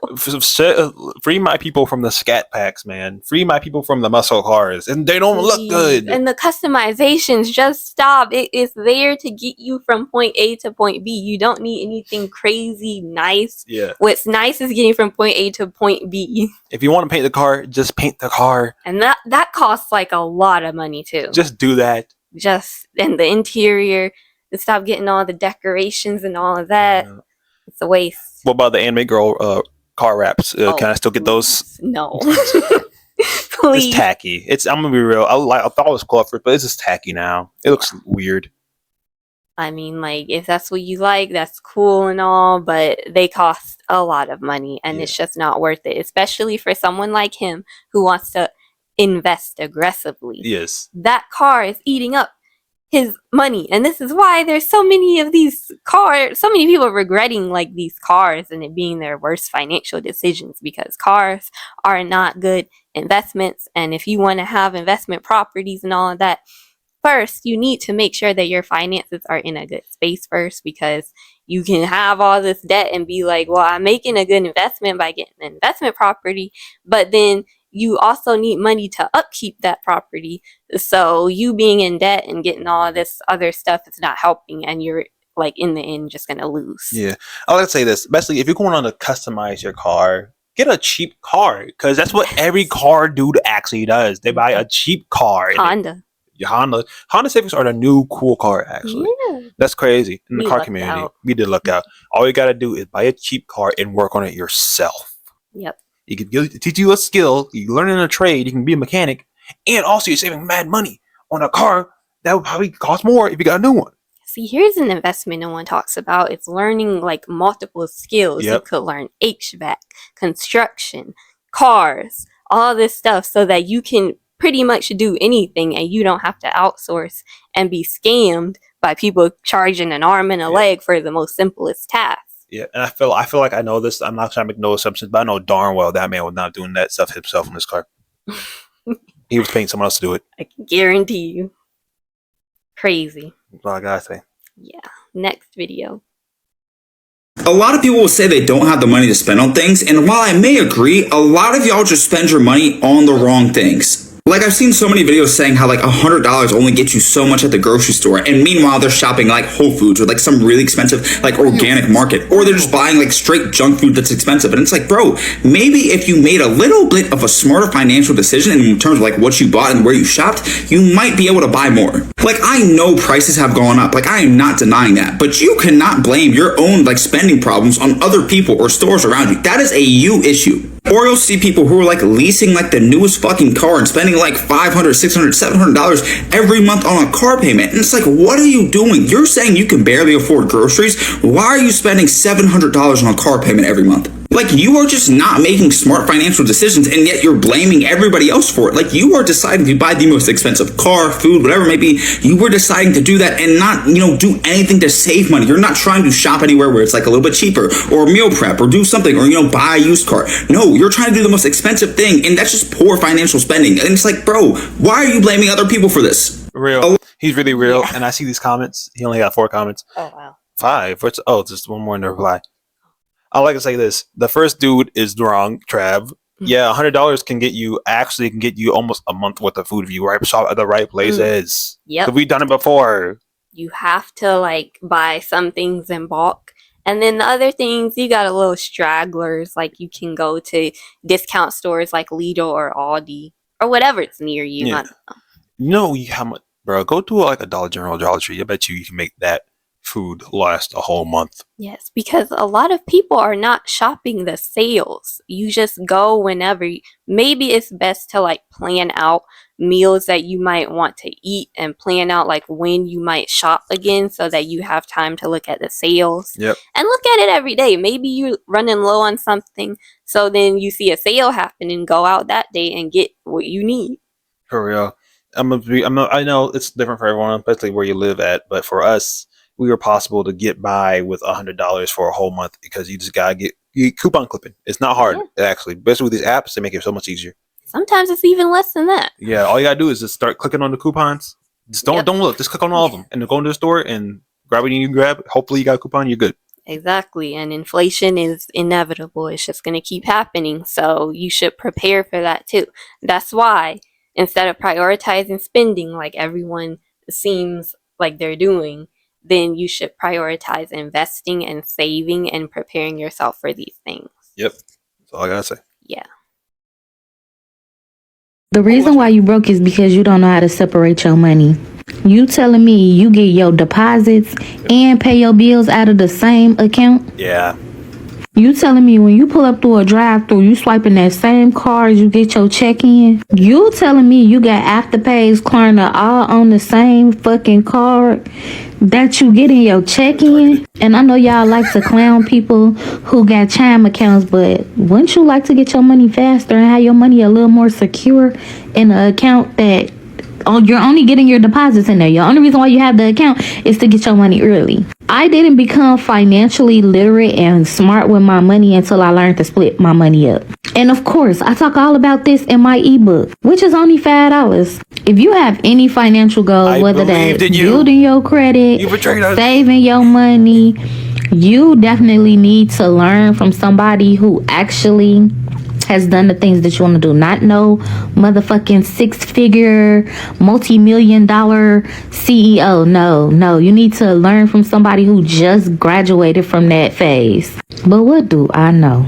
Free my people from the scat packs, man. Free my people from the muscle cars. And they don't look good. And the customizations, just stop. It is there to get you from point A to point B. You don't need anything crazy nice. Yeah. What's nice is getting from point A to point B. If you want to paint the car, just paint the car. And that costs like a lot of money too. Just do that. And the interior, to stop getting all the decorations and all of that. Yeah. It's a waste. What about the anime girl car wraps? Can I still get those? No. Please. It's tacky. I'm gonna be real. I thought it was cool at first, but it's just tacky now. It looks weird. I mean, like, if that's what you like, that's cool and all, but they cost a lot of money, and it's just not worth it, especially for someone like him who wants to invest aggressively. Yes. That car is eating up his money, and this is why there's so many of these cars, so many people regretting like these cars and it being their worst financial decisions, because cars are not good investments. And if you want to have investment properties and all of that, first you need to make sure that your finances are in a good space first, because you can have all this debt and be like, well, I'm making a good investment by getting an investment property, but then you also need money to upkeep that property. So you being in debt and getting all this other stuff is not helping, and you're like in the end just gonna lose. Yeah, I like to say this. Basically, if you're going on to customize your car, get a cheap car, because that's what every car dude actually does. They buy a cheap car. Honda Civics are the new cool car, actually. Yeah. That's crazy. In the car community, we did luck out. All you gotta do is buy a cheap car and work on it yourself. Yep. You can teach you a skill. You learn in a trade. You can be a mechanic, and also you're saving mad money on a car that would probably cost more if you got a new one. See, here's an investment no one talks about. It's learning like multiple skills. Yep. You could learn HVAC, construction, cars, all this stuff, so that you can pretty much do anything, and you don't have to outsource and be scammed by people charging an arm and a leg for the most simplest tasks. Yeah, and I feel like I know this. I'm not trying to make no assumptions, but I know darn well that man was not doing that stuff himself in his car. He was paying someone else to do it. I can guarantee you. Crazy. That's all I gotta say. Yeah. Next video. A lot of people will say they don't have the money to spend on things, and while I may agree, a lot of y'all just spend your money on the wrong things. Like, I've seen so many videos saying how like $100 only gets you so much at the grocery store, and meanwhile they're shopping like Whole Foods or like some really expensive like organic market, or they're just buying like straight junk food that's expensive. And it's like, bro, maybe if you made a little bit of a smarter financial decision in terms of like what you bought and where you shopped, you might be able to buy more. Like, I know prices have gone up, like I am not denying that, but you cannot blame your own like spending problems on other people or stores around you. That is a you issue. Or you'll see people who are like leasing like the newest fucking car and spending like $500, $600, $700 every month on a car payment. And it's like, what are you doing? You're saying you can barely afford groceries. Why are you spending $700 on a car payment every month? Like, you are just not making smart financial decisions, and yet you're blaming everybody else for it. Like, you are deciding to buy the most expensive car, food, whatever it may be. You were deciding to do that and not, do anything to save money. You're not trying to shop anywhere where it's like a little bit cheaper, or meal prep, or do something, or, buy a used car. No, you're trying to do the most expensive thing, and that's just poor financial spending. And it's like, bro, why are you blaming other people for this? Real. He's really real. And I see these comments. He only got 4 comments. Oh, wow. 5. Just one more in the reply. I like to say this. The first dude is wrong, Trav. Yeah, $100 can get you almost a month worth of food if you shop at the right places. Yep. We've done it before. You have to buy some things in bulk. And then the other things, you got a little stragglers. Like you can go to discount stores like Lidl or Aldi or whatever it's near you. Yeah. How much, bro? Go to a Dollar General, Dollar Tree. I bet you can make that food last a whole month. Yes, because a lot of people are not shopping the sales. You just go whenever. Maybe it's best to plan out meals that you might want to eat and plan out when you might shop again so that you have time to look at the sales. Yep. And look at it every day. Maybe you're running low on something, so then you see a sale happen and go out that day and get what you need. For real. I know it's different for everyone, especially where you live at, but for us, we were possible to get by with $100 for a whole month because you just gotta get coupon clipping. It's not hard, actually. Especially with these apps, they make it so much easier. Sometimes it's even less than that. Yeah, all you gotta do is just start clicking on the coupons. Just don't look. Just click on all of them and then go into the store and grab what you need to grab. Hopefully you got a coupon, you're good. Exactly. And inflation is inevitable. It's just going to keep happening. So you should prepare for that too. That's why instead of prioritizing spending like everyone seems like they're doing, then you should prioritize investing and saving and preparing yourself for these things. Yep. That's all I gotta say. Yeah. The reason why you broke is because you don't know how to separate your money. You telling me you get your deposits and pay your bills out of the same account? Yeah. You telling me when you pull up through a drive-through, you swiping that same card you get your check in? You telling me you got Afterpay's, Klarna all on the same fucking card that you get in your check in? And I know y'all like to clown people who got Chime accounts, but wouldn't you like to get your money faster and have your money a little more secure in an account that you're only getting your deposits in there? Your only reason why you have the account is to get your money early. I didn't become financially literate and smart with my money until I learned to split my money up. And of course, I talk all about this in my ebook, which is only $5. If you have any financial goals, whether that's building your credit, saving your money, you definitely need to learn from somebody who actually has done the things that you want to do. Not no motherfucking 6-figure, multi-million-dollar CEO. No. You need to learn from somebody who just graduated from that phase. But what do I know?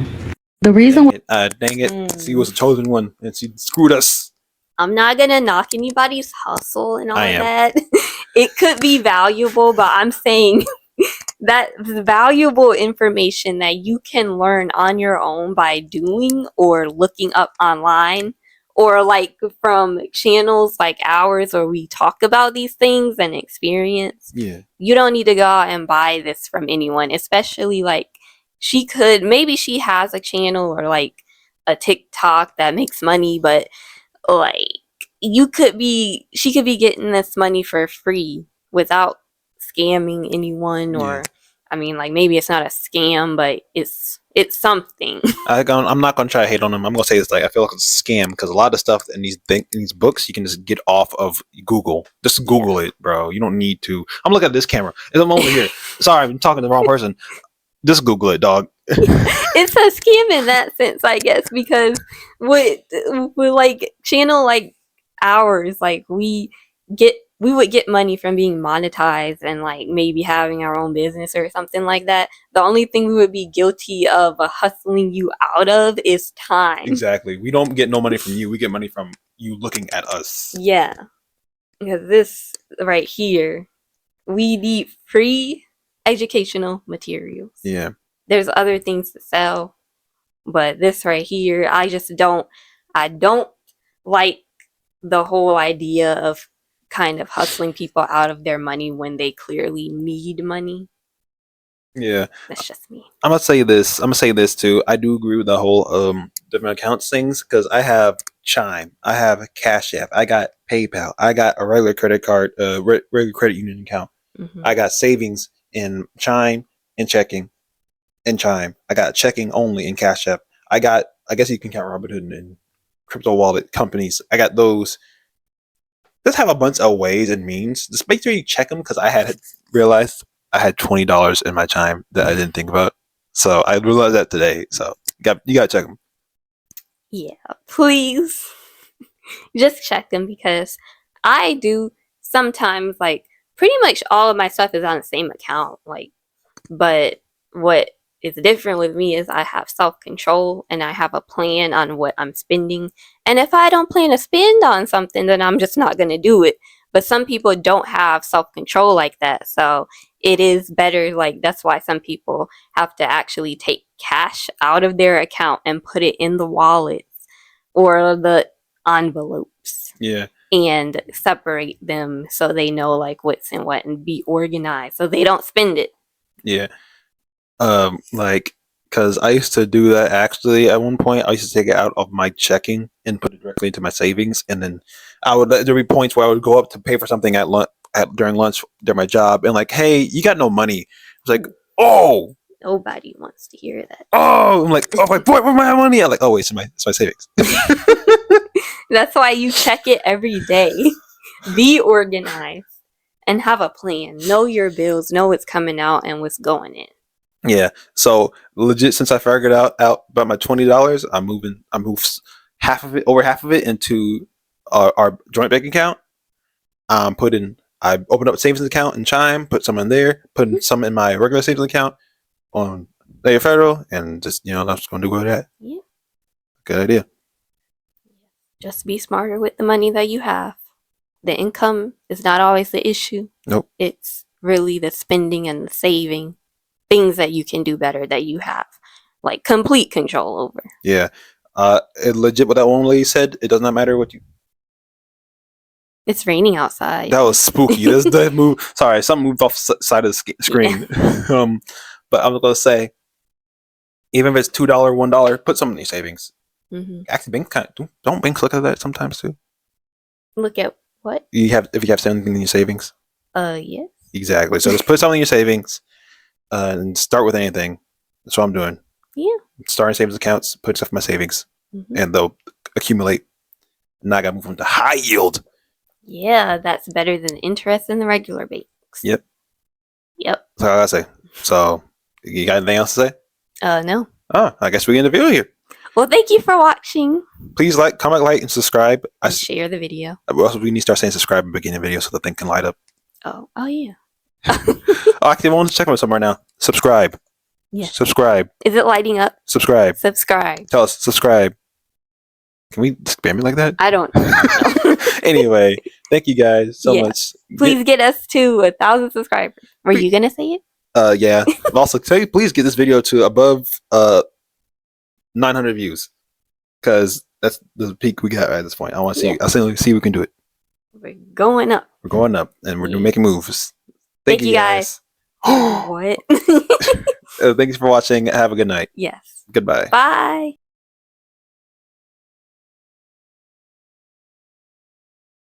The reason why... Dang it. She was the chosen one, and she screwed us. I'm not going to knock anybody's hustle and all that. It could be valuable, but I'm saying... that valuable information that you can learn on your own by doing or looking up online or like from channels like ours where we talk about these things and experience. Yeah. You don't need to go out and buy this from anyone, especially like maybe she has a channel or like a TikTok that makes money, but like she could be getting this money for free without scamming anyone or I mean like maybe it's not a scam but it's something. I'm not gonna try to hate on them. I'm gonna say it's like I feel like it's a scam because a lot of stuff in these books you can just get off of Google. Just Google it, bro. You don't need to. I'm looking at this camera. I'm over here. Sorry, I'm talking to the wrong person. Just Google it, dog. It's a scam in that sense, I guess, because with like channel like ours, like we would get money from being monetized and like maybe having our own business or something like that. The only thing we would be guilty of hustling you out of is time. Exactly. We don't get no money from you. We get money from you looking at us. Yeah. Because this right here, we need free educational materials. Yeah. There's other things to sell, but this right here, I don't like the whole idea of kind of hustling people out of their money when they clearly need money. Yeah. That's just me. I'm gonna say this too. I do agree with the whole different accounts things because I have Chime, I have Cash App, I got PayPal, I got a regular credit card, regular credit union account. I got savings in Chime and checking in Chime. I got checking only in Cash App. I guess you can count Robinhood and crypto wallet companies. I got those. Just have a bunch of ways and means. Just make sure you check them because I had realized I had $20 in my Chime that I didn't think about. So I realized that today. So you got to check them. Yeah, please. Just check them because I do sometimes, like, pretty much all of my stuff is on the same account. Like, but what is different with me is I have self-control and I have a plan on what I'm spending. And if I don't plan to spend on something, then I'm just not going to do it. But some people don't have self-control like that. So it is better. Like, that's why some people have to actually take cash out of their account and put it in the wallets or the envelopes. Yeah. And separate them so they know like what's in what and be organized so they don't spend it. Yeah. Because I used to do that actually at one point. I used to take it out of my checking and put it directly into my savings, and then there'd be points where I would go up to pay for something at during lunch during my job, and like, hey, you got no money. It's like, oh, nobody wants to hear that. Oh, I'm like, oh my boy, where's my money? I'm like, oh wait, it's my savings. That's why you check it every day. Be organized and have a plan. Know your bills. Know what's coming out and what's going in. Yeah. So legit, since I figured out about my $20, I moved over half of it into our joint bank account. I opened up a savings account in Chime, put some in there, put some in my regular savings account on Layer Federal, and just I'm just gonna do with that. Yeah. Good idea. Just be smarter with the money that you have. The income is not always the issue. Nope. It's really the spending and the saving. Things that you can do better that you have like complete control over. Yeah. It legit what that one lady said, it does not matter what you. It's raining outside. That was spooky. That move. Sorry, something moved off the side of the screen. Yeah. But I'm gonna say, even if it's $2, $1, put some in your savings. Mm-hmm. Actually, don't banks look at that sometimes too? Look at what? If you have something in your savings. Yes. Exactly. So just put something in your savings, and start with anything. That's what I'm doing. Yeah. Starting savings accounts, put stuff in my savings, and they'll accumulate. Now I gotta move them to high yield. Yeah, that's better than interest in the regular banks. Yep. Yep. That's all I say. So, you got anything else to say? No. Oh, I guess we end the video here. Well, thank you for watching. Please like, comment, and subscribe. And share the video. Also, we need to start saying subscribe at the beginning of the video so the thing can light up. Oh yeah. Actually, I want to check on somewhere now. Subscribe. Yeah. Subscribe. Is it lighting up? Subscribe. Subscribe. Tell us, subscribe. Can we spam it like that? I don't know. Anyway, thank you guys so much. Please get us to 1,000 subscribers. Were you gonna say it? Yeah. Also, please get this video to above 900 views, because that's the peak we got at this point. I want to see. I'll see if we can do it. We're going up. We're going up, and we're making moves. Thank you guys. What? Thank you for watching. Have a good night. Yes. Goodbye. Bye.